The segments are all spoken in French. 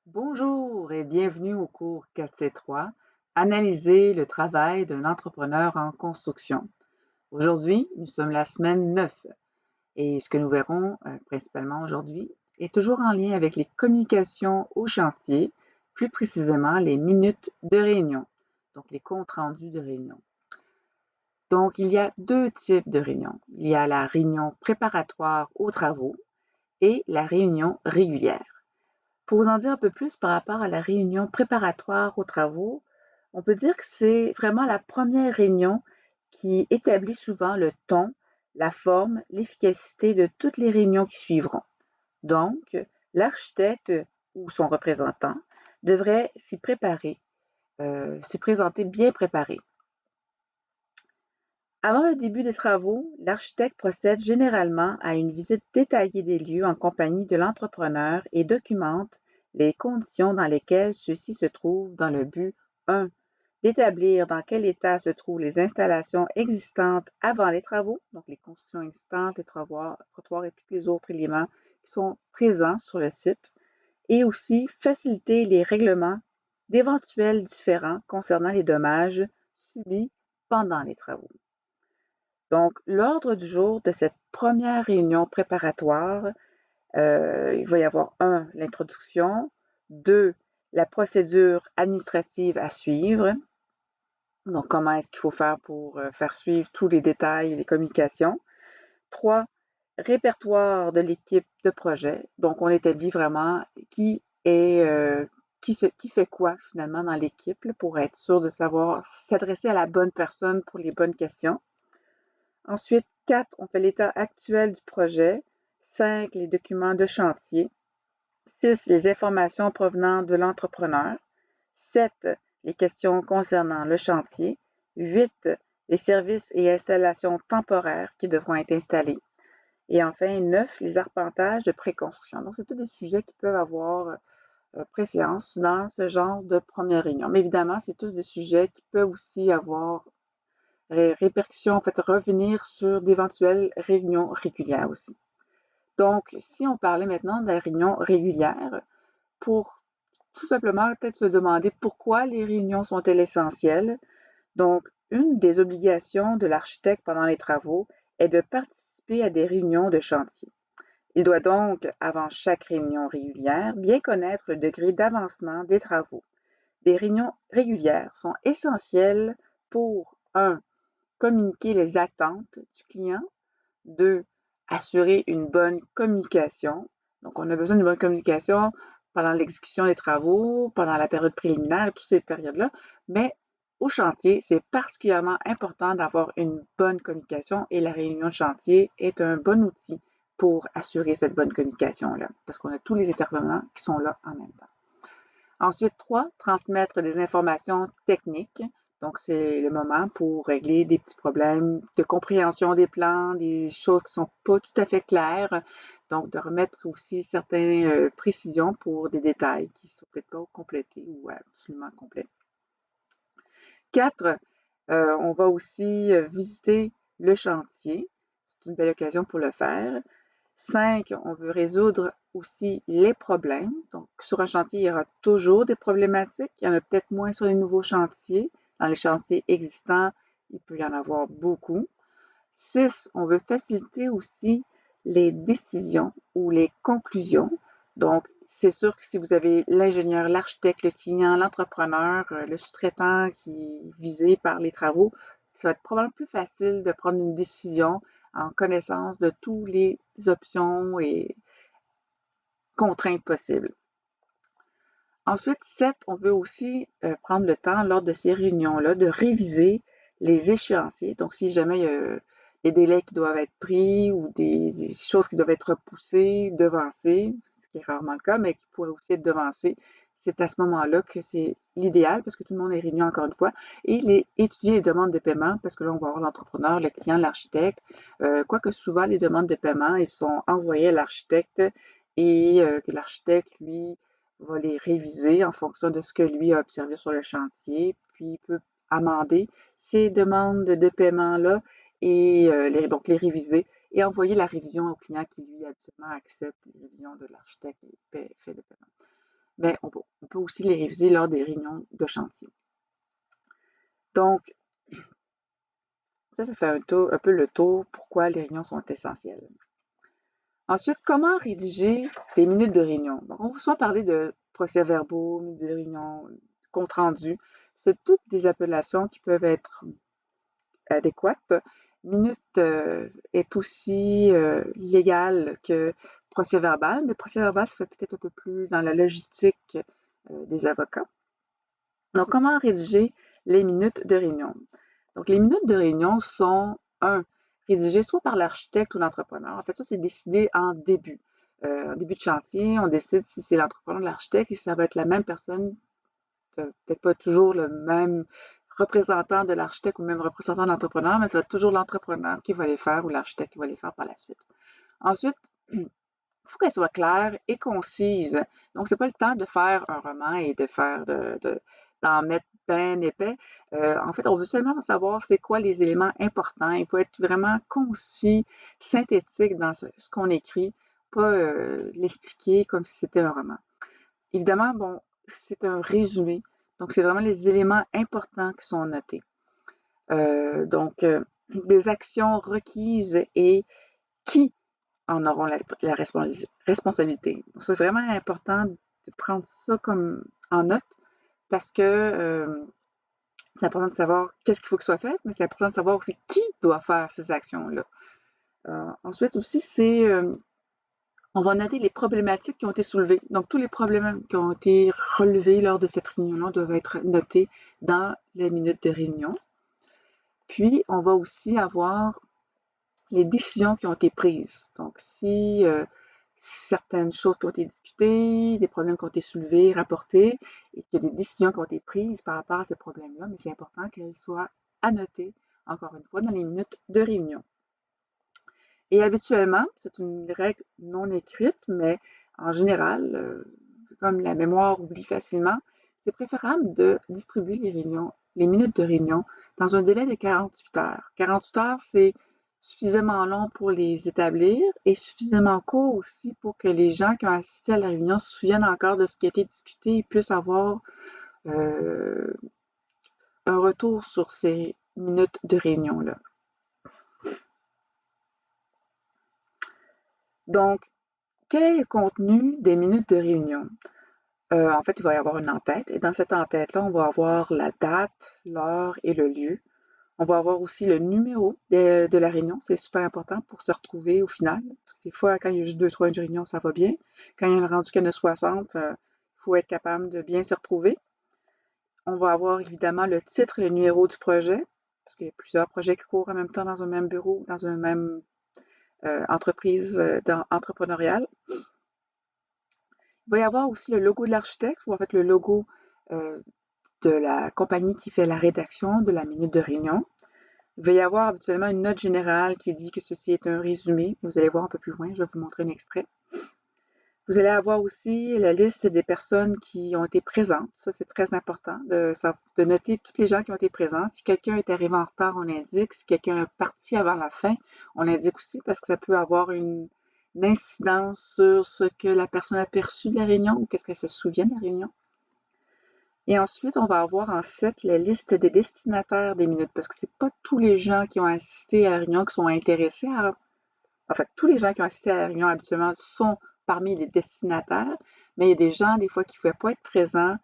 Bonjour et bienvenue au cours 4C3, Analyser le travail d'un entrepreneur en construction. Aujourd'hui, nous sommes la semaine 9 et ce que nous verrons principalement aujourd'hui est toujours en lien avec les communications au chantier, plus précisément les minutes de réunion, donc les comptes rendus de réunion. Donc, il y a deux types de réunions. Il y a la réunion préparatoire aux travaux et la réunion régulière. Pour vous en dire un peu plus par rapport à la réunion préparatoire aux travaux, on peut dire que c'est vraiment la première réunion qui établit souvent le ton, la forme, l'efficacité de toutes les réunions qui suivront. Donc, l'architecte ou son représentant devrait s'y préparer, s'y présenter bien préparé. Avant le début des travaux, l'architecte procède généralement à une visite détaillée des lieux en compagnie de l'entrepreneur et documente les conditions dans lesquelles ceux-ci se trouvent dans le but 1. D'établir dans quel état se trouvent les installations existantes avant les travaux, donc les constructions existantes, les trottoirs et tous les autres éléments qui sont présents sur le site, et aussi faciliter les règlements d'éventuels différends concernant les dommages subis pendant les travaux. Donc, l'ordre du jour de cette première réunion préparatoire, il va y avoir 1, l'introduction, 2, la procédure administrative à suivre, donc comment est-ce qu'il faut faire pour faire suivre tous les détails et les communications. 3, répertoire de l'équipe de projet, donc on établit vraiment qui est qui fait quoi finalement dans l'équipe pour être sûr de savoir s'adresser à la bonne personne pour les bonnes questions. Ensuite, 4, on fait l'état actuel du projet. 5, les documents de chantier. 6, les informations provenant de l'entrepreneur. 7, les questions concernant le chantier. 8, les services et installations temporaires qui devront être installés. Et enfin, 9, les arpentages de préconstruction. Donc, c'est tous des sujets qui peuvent avoir préséance dans ce genre de première réunion. Mais évidemment, c'est tous des sujets qui peuvent aussi avoir répercussions, en fait, revenir sur d'éventuelles réunions régulières aussi. Donc, si on parlait maintenant de la réunion régulière, pour tout simplement peut-être se demander pourquoi les réunions sont-elles essentielles. Donc, une des obligations de l'architecte pendant les travaux est de participer à des réunions de chantier. Il doit donc, avant chaque réunion régulière, bien connaître le degré d'avancement des travaux. Des réunions régulières sont essentielles pour 1. Communiquer les attentes du client. 2. Assurer une bonne communication. Donc, on a besoin d'une bonne communication pendant l'exécution des travaux, pendant la période préliminaire, toutes ces périodes-là. Mais au chantier, c'est particulièrement important d'avoir une bonne communication et la réunion de chantier est un bon outil pour assurer cette bonne communication-là, parce qu'on a tous les intervenants qui sont là en même temps. Ensuite, 3, transmettre des informations techniques. Donc, c'est le moment pour régler des petits problèmes de compréhension des plans, des choses qui ne sont pas tout à fait claires. Donc, de remettre aussi certaines précisions pour des détails qui ne sont peut-être pas complétés ou absolument complets. 4, on va aussi visiter le chantier. C'est une belle occasion pour le faire. 5, on veut résoudre aussi les problèmes. Donc, sur un chantier, il y aura toujours des problématiques. Il y en a peut-être moins sur les nouveaux chantiers. Dans les chantiers existants, il peut y en avoir beaucoup. 6, on veut faciliter aussi les décisions ou les conclusions. Donc, c'est sûr que si vous avez l'ingénieur, l'architecte, le client, l'entrepreneur, le sous-traitant qui est visé par les travaux, ça va être probablement plus facile de prendre une décision en connaissance de toutes les options et contraintes possibles. Ensuite, 7, on veut aussi prendre le temps lors de ces réunions-là de réviser les échéanciers. Donc, si jamais il y a des délais qui doivent être pris ou des choses qui doivent être repoussées, devancées, ce qui est rarement le cas, mais qui pourraient aussi être devancées, c'est à ce moment-là que c'est l'idéal parce que tout le monde est réuni encore une fois. Et étudier les demandes de paiement parce que là, on va avoir l'entrepreneur, le client, l'architecte. Quoique souvent, les demandes de paiement, ils sont envoyées à l'architecte et que l'architecte, lui, va les réviser en fonction de ce que lui a observé sur le chantier, puis il peut amender ces demandes de paiement-là et donc les réviser et envoyer la révision au client qui, lui, habituellement accepte les révisions de l'architecte et fait le paiement. mais on peut aussi les réviser lors des réunions de chantier. Donc, ça fait un peu le tour pourquoi les réunions sont essentielles. Ensuite, comment rédiger des minutes de réunion? Donc, on va souvent parler de procès-verbaux, minutes de réunion, compte rendu. C'est toutes des appellations qui peuvent être adéquates. Minute est aussi légal que procès-verbal, mais procès-verbal, ça fait peut-être un peu plus dans la logistique des avocats. Donc, comment rédiger les minutes de réunion? Donc, les minutes de réunion sont, rédigées soit par l'architecte ou l'entrepreneur. En fait, ça, c'est décidé en début. En début de chantier, on décide si c'est l'entrepreneur ou l'architecte et si ça va être la même personne, peut-être pas toujours le même représentant de l'architecte ou même représentant de l'entrepreneur, mais ça va être toujours l'entrepreneur qui va les faire ou l'architecte qui va les faire par la suite. Ensuite, il faut qu'elle soit claire et concise. Donc, c'est pas le temps de faire un roman et d'en mettre bien épais. En fait, on veut seulement savoir c'est quoi les éléments importants. Il faut être vraiment concis, synthétique dans ce qu'on écrit, pas l'expliquer comme si c'était un roman. Évidemment, bon, c'est un résumé. Donc, c'est vraiment les éléments importants qui sont notés. Donc, des actions requises et qui en auront la responsabilité. Donc, c'est vraiment important de prendre ça comme en note parce que c'est important de savoir qu'est-ce qu'il faut que soit fait, mais c'est important de savoir aussi qui doit faire ces actions-là. Ensuite aussi, on va noter les problématiques qui ont été soulevées. Donc, tous les problèmes qui ont été relevés lors de cette réunion-là doivent être notés dans les minutes de réunion. Puis, on va aussi avoir les décisions qui ont été prises. Donc, si certaines choses qui ont été discutées, des problèmes qui ont été soulevés, rapportés, et qu'il y a des décisions qui ont été prises par rapport à ces problèmes-là, mais c'est important qu'elles soient annotées, encore une fois, dans les minutes de réunion. Et habituellement, c'est une règle non écrite, mais en général, comme la mémoire oublie facilement, c'est préférable de distribuer les minutes de réunion dans un délai de 48 heures. 48 heures, c'est suffisamment long pour les établir et suffisamment court aussi pour que les gens qui ont assisté à la réunion se souviennent encore de ce qui a été discuté et puissent avoir euh, un retour sur ces minutes de réunion-là. Donc, quel est le contenu des minutes de réunion? En fait, il va y avoir une en-tête et dans cette en-tête-là, on va avoir la date, l'heure et le lieu. On va avoir aussi le numéro de la réunion, c'est super important pour se retrouver au final. Parce que des fois, quand il y a juste 2-3 réunions, ça va bien. Quand il y en a rendu qu'il y en a 60, il faut être capable de bien se retrouver. On va avoir évidemment le titre et le numéro du projet, parce qu'il y a plusieurs projets qui courent en même temps dans un même bureau, dans une même entreprise entrepreneuriale. Il va y avoir aussi le logo de l'architecte, ou en fait le logo euh, de la compagnie qui fait la rédaction de la minute de réunion. Il va y avoir habituellement une note générale qui dit que ceci est un résumé. Vous allez voir un peu plus loin, je vais vous montrer un extrait. Vous allez avoir aussi la liste des personnes qui ont été présentes. Ça, c'est très important de noter toutes les gens qui ont été présents. Si quelqu'un est arrivé en retard, on indique. Si quelqu'un est parti avant la fin, on indique aussi parce que ça peut avoir une incidence sur ce que la personne a perçu de la réunion ou qu'est-ce qu'elle se souvient de la réunion. Et ensuite, on va avoir en 7 la liste des destinataires des minutes, parce que c'est pas tous les gens qui ont assisté à la réunion qui sont intéressés à... En fait, tous les gens qui ont assisté à la réunion habituellement sont parmi les destinataires, mais il y a des gens, des fois, qui ne pouvaient pas être présents.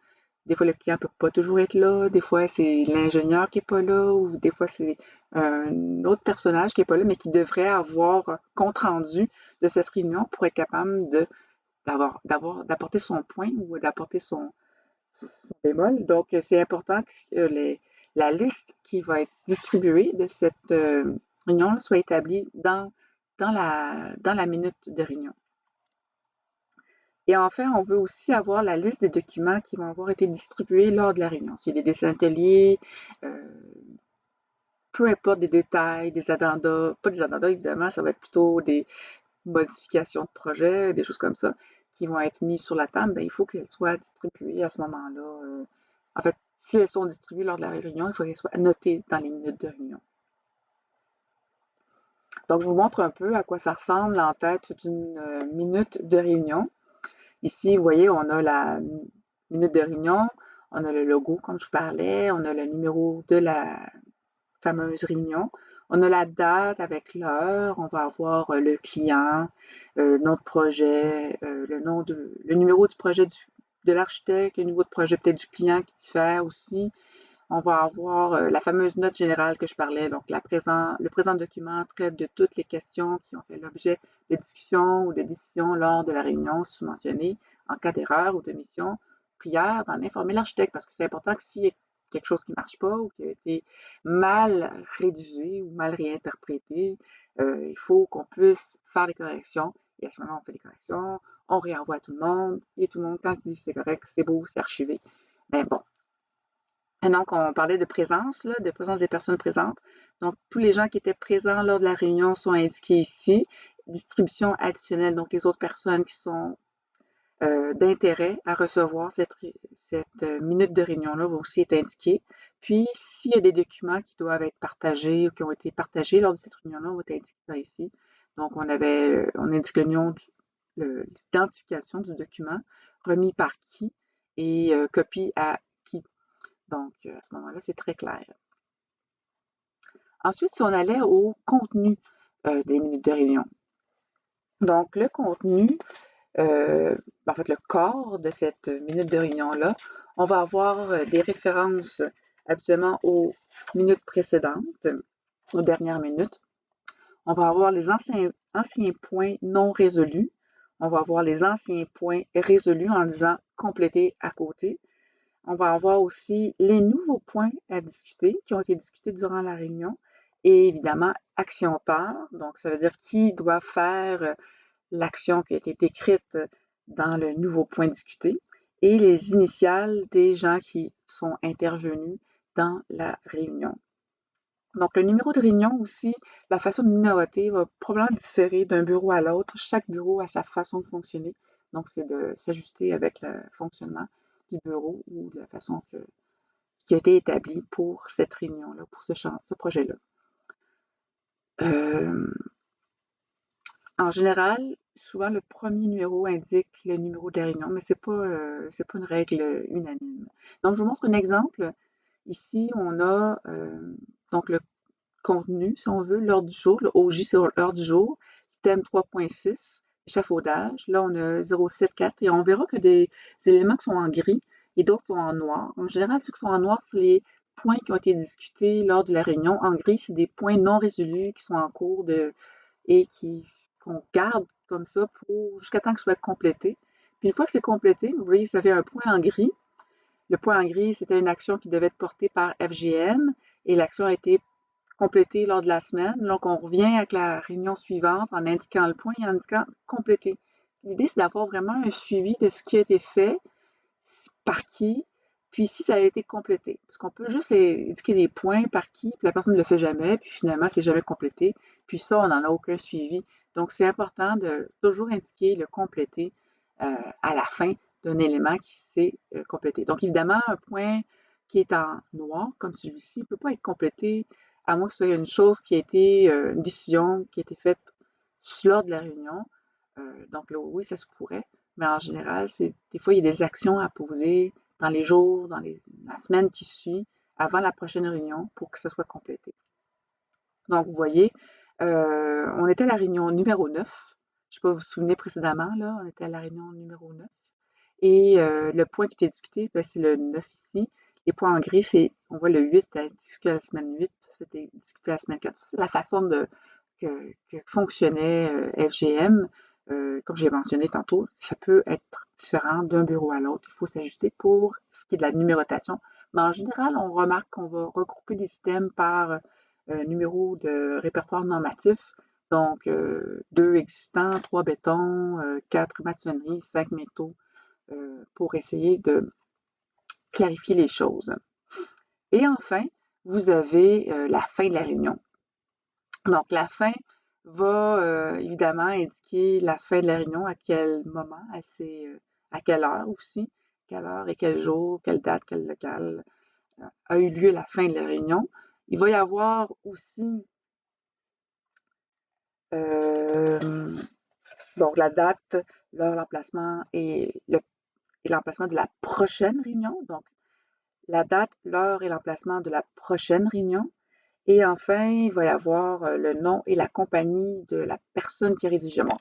Des fois, le client ne peut pas toujours être là. Des fois, c'est l'ingénieur qui n'est pas là, ou des fois, c'est un autre personnage qui n'est pas là, mais qui devrait avoir compte rendu de cette réunion pour être capable d'apporter son point ou d'apporter son bémol. Donc, c'est important que la liste qui va être distribuée de cette réunion soit établie dans la minute de réunion. Et enfin, on veut aussi avoir la liste des documents qui vont avoir été distribués lors de la réunion. S'il y a des dessins ateliers, peu importe des détails, des addendas, pas des addendas évidemment, ça va être plutôt des modifications de projet, des choses comme ça, qui vont être mises sur la table, bien, il faut qu'elles soient distribuées à ce moment-là. En fait, si elles sont distribuées lors de la réunion, il faut qu'elles soient notées dans les minutes de réunion. Donc, je vous montre un peu à quoi ça ressemble en tête d'une minute de réunion. Ici, vous voyez, on a la minute de réunion, on a le logo, comme je parlais, on a le numéro de la fameuse réunion. On a la date avec l'heure, on va avoir le client, notre projet, le numéro du projet de l'architecte, le numéro de projet peut-être du client qui diffère aussi. On va avoir la fameuse note générale que je parlais. Donc, le présent document traite de toutes les questions qui ont fait l'objet de discussion ou de décision lors de la réunion sous-mentionnée. En cas d'erreur ou d'omission, prière d'en informer l'architecte parce que c'est important que s'il y a quelque chose qui ne marche pas ou qui a été mal rédigé ou mal réinterprété, il faut qu'on puisse faire des corrections. Et à ce moment-là, on fait des corrections, on réenvoie à tout le monde, et tout le monde, quand il dit c'est correct, c'est beau, c'est archivé. Mais bon, et donc, on parlait de présence, là, de présence des personnes présentes. Donc, tous les gens qui étaient présents lors de la réunion sont indiqués ici. Distribution additionnelle, donc les autres personnes qui sont d'intérêt à recevoir cette minute de réunion-là vont aussi être indiquées. Puis, s'il y a des documents qui doivent être partagés ou qui ont été partagés lors de cette réunion-là, on va indiquer ça ici. Donc, on indique le nom, l'identification du document, remis par qui et copie à qui. Donc, à ce moment-là, c'est très clair. Ensuite, si on allait au contenu des minutes de réunion. Donc, le contenu, en fait, le corps de cette minute de réunion-là, on va avoir des références habituellement aux minutes précédentes, aux dernières minutes. On va avoir les anciens points non résolus. On va avoir les anciens points résolus en disant compléter à côté. On va avoir aussi les nouveaux points à discuter qui ont été discutés durant la réunion et évidemment, action par. Donc, ça veut dire qui doit faire l'action qui a été décrite dans le nouveau point discuté et les initiales des gens qui sont intervenus dans la réunion. Donc, le numéro de réunion aussi, la façon de numéroter va probablement différer d'un bureau à l'autre. Chaque bureau a sa façon de fonctionner. Donc, c'est de s'ajuster avec le fonctionnement du bureau ou de la façon qui a été établie pour cette réunion-là, pour ce projet-là. En général, souvent le premier numéro indique le numéro de la réunion, mais c'est pas une règle unanime. Donc, je vous montre un exemple. Ici, on a donc le contenu, si on veut, l'ordre du jour, le OJ, c'est l'heure du jour, thème 3.6, échafaudage. Là, on a 074 et on verra que des éléments qui sont en gris et d'autres sont en noir. En général, ceux qui sont en noir, c'est les points qui ont été discutés lors de la réunion. En gris, c'est des points non résolus qui sont en cours et qu'on garde comme ça jusqu'à temps que ce soit complété. Puis une fois que c'est complété, vous voyez, ça fait un point en gris. Le point en gris, c'était une action qui devait être portée par FGM et l'action a été complétée lors de la semaine. Donc, on revient avec la réunion suivante en indiquant le point et en indiquant complété. L'idée, c'est d'avoir vraiment un suivi de ce qui a été fait, par qui, puis si ça a été complété. Parce qu'on peut juste indiquer des points par qui, puis la personne ne le fait jamais, puis finalement, c'est jamais complété. Puis ça, on n'en a aucun suivi. Donc, c'est important de toujours indiquer le complété à la fin d'un élément qui s'est complété. Donc, évidemment, un point qui est en noir, comme celui-ci, ne peut pas être complété à moins que ce soit une chose qui a été, une décision qui a été faite lors de la réunion. Donc là, oui, ça se pourrait, mais en général, des fois, il y a des actions à poser dans les jours, la semaine qui suit, avant la prochaine réunion pour que ça soit complété. Donc, vous voyez, on était à la réunion numéro 9. Je ne sais pas, vous vous souvenez précédemment, là, on était à la réunion numéro 9. Et le point qui était discuté, ben, c'est le 9 ici. Les points en gris, on voit le 8, c'était discuté à la semaine 8, c'était discuté à la semaine 4. C'est la façon que fonctionnait FGM. Comme j'ai mentionné tantôt, ça peut être différent d'un bureau à l'autre. Il faut s'ajuster pour ce qui est de la numérotation. Mais en général, on remarque qu'on va regrouper les systèmes par numéro de répertoire normatif. Donc, 2 existants, 3 béton, 4 maçonnerie, 5 métaux, pour essayer de clarifier les choses. Et enfin, vous avez la fin de la réunion. Donc, la fin va évidemment indiquer la fin de la réunion, à quel moment, à quelle heure aussi, quelle heure et quel jour, quelle date, quel local a eu lieu la fin de la réunion. Il va y avoir aussi donc la date, l'heure, l'emplacement et l'emplacement de la prochaine réunion. Donc, la date, l'heure et l'emplacement de la prochaine réunion. Et enfin, il va y avoir le nom et la compagnie de la personne qui rédigeait mon.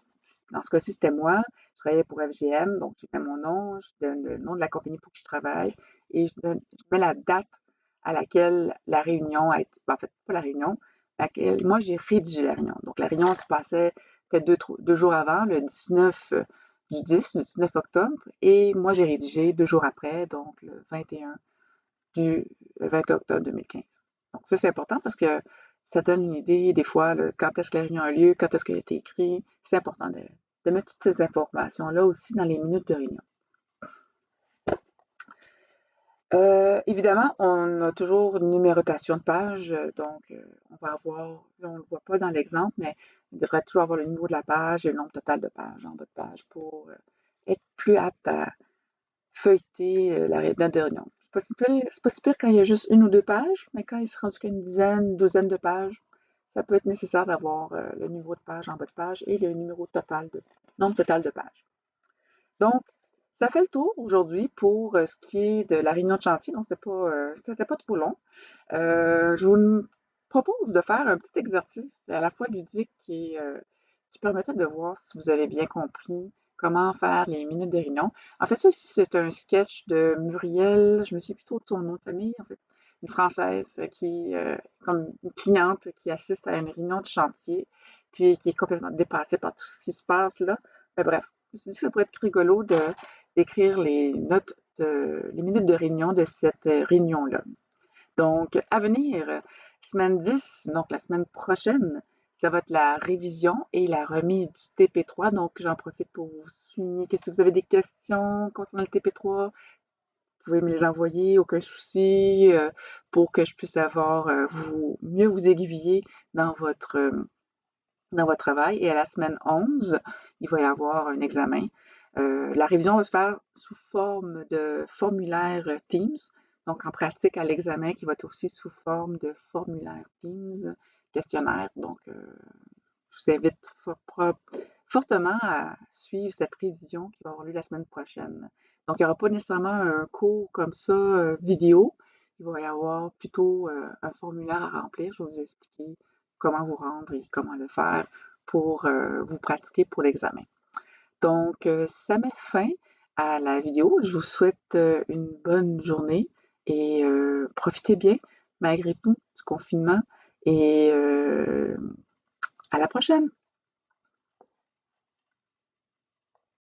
Dans ce cas-ci, c'était moi. Je travaillais pour FGM, donc je mets mon nom, je donne le nom de la compagnie pour qui je travaille et je mets la date à laquelle la réunion a été. En fait, pas la réunion, laquelle moi j'ai rédigé la réunion. Donc la réunion se passait peut-être deux jours avant, le 19 du 10, le 19 octobre, et moi j'ai rédigé 2 jours après, donc le 21 du 20 octobre 2015. Donc ça, c'est important parce que ça donne une idée des fois quand est-ce que la réunion a lieu, quand est-ce qu'elle a été écrite. C'est important de mettre toutes ces informations-là aussi dans les minutes de réunion. Évidemment, on a toujours une numérotation de page, donc on va avoir, là on ne le voit pas dans l'exemple, mais il devrait toujours avoir le numéro de la page et le nombre total de pages en bas de page pour être plus apte à feuilleter la note de réunion. C'est pas si pire quand il y a juste une ou deux pages, mais quand il se rend qu'à une dizaine, une douzaine de pages, ça peut être nécessaire d'avoir le numéro de page en bas de page et le numéro total nombre total de pages. Donc, ça fait le tour aujourd'hui pour ce qui est de la réunion de chantier. Donc, c'était pas trop long. Je vous propose de faire un petit exercice à la fois ludique qui permettait de voir si vous avez bien compris comment faire les minutes de réunion. En fait, ça aussi, c'est un sketch de Muriel, je me souviens plus trop de son nom de famille, en fait, une Française comme une cliente qui assiste à une réunion de chantier, puis qui est complètement dépassée par tout ce qui se passe là. Mais bref, je me suis dit que ça pourrait être rigolo d'écrire les minutes de réunion de cette réunion-là. Donc, à venir, semaine 10, donc la semaine prochaine, ça va être la révision et la remise du TP3. Donc, j'en profite pour vous souligner que si vous avez des questions concernant le TP3, vous pouvez me les envoyer, aucun souci, pour que je puisse mieux vous aiguiller dans votre travail. Et à la semaine 11, il va y avoir un examen. La révision va se faire sous forme de formulaire Teams, donc en pratique à l'examen qui va être aussi sous forme de formulaire Teams, questionnaire. Donc, je vous invite fortement à suivre cette révision qui va avoir lieu la semaine prochaine. Donc, il n'y aura pas nécessairement un cours comme ça vidéo. Il va y avoir plutôt un formulaire à remplir. Je vais vous expliquer comment vous rendre et comment le faire pour vous pratiquer pour l'examen. Donc, ça met fin à la vidéo. Je vous souhaite une bonne journée et profitez bien malgré tout du confinement et à la prochaine.